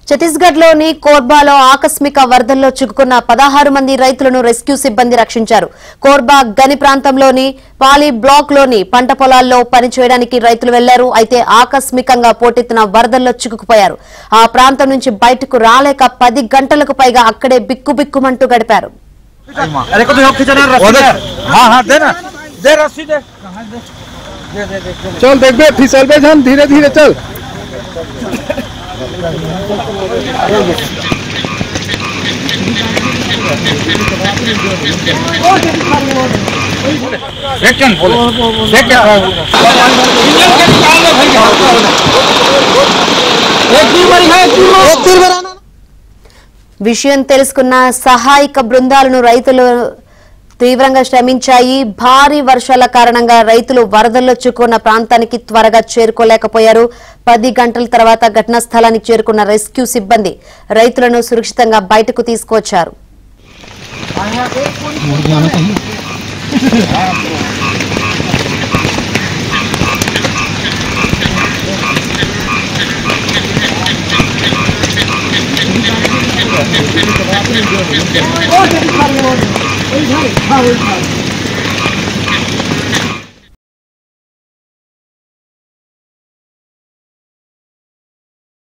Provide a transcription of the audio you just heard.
ఛత్తీస్గఢ్లోని కోర్బాలో ఆకస్మిక వరదల్లో చిక్కుకున్న 16 మంది రైతులను రెస్క్యూ సిబ్బంది రక్షించారు. కోర్బా గని ప్రాంతంలోని పాలి బ్లాక్లోని పంట పొలాల్లో పనిచేయడానికి రైతులు వెళ్లారు. అయితే ఆకస్మికంగా పోటెత్తిన వరదల్లో చిక్కుకుపోయారు. ఆ ప్రాంతం నుంచి బయటకు రాలేక 10 గంటలకు పైగా అక్కడే బిక్కుబిక్కుమంటూ గడిపారు. चल देख बे फिसल बे जान धीरे धीरे चल सेक्शन बोलो విషయం తెలుసుకున్న సహాయక బృందాలను రైతులు తీవ్రంగా శ్రమించాయి. భారీ వర్షాల కారణంగా రైతులు వరదల్లో చిక్కుకున్న ప్రాంతానికి త్వరగా చేరుకోలేకపోయారు. 10 గంటల తర్వాత ఘటనా స్థలానికి చేరుకున్న రెస్క్యూ సిబ్బంది రైతులను సురక్షితంగా బయటకు తీసుకువచ్చారు. Oh,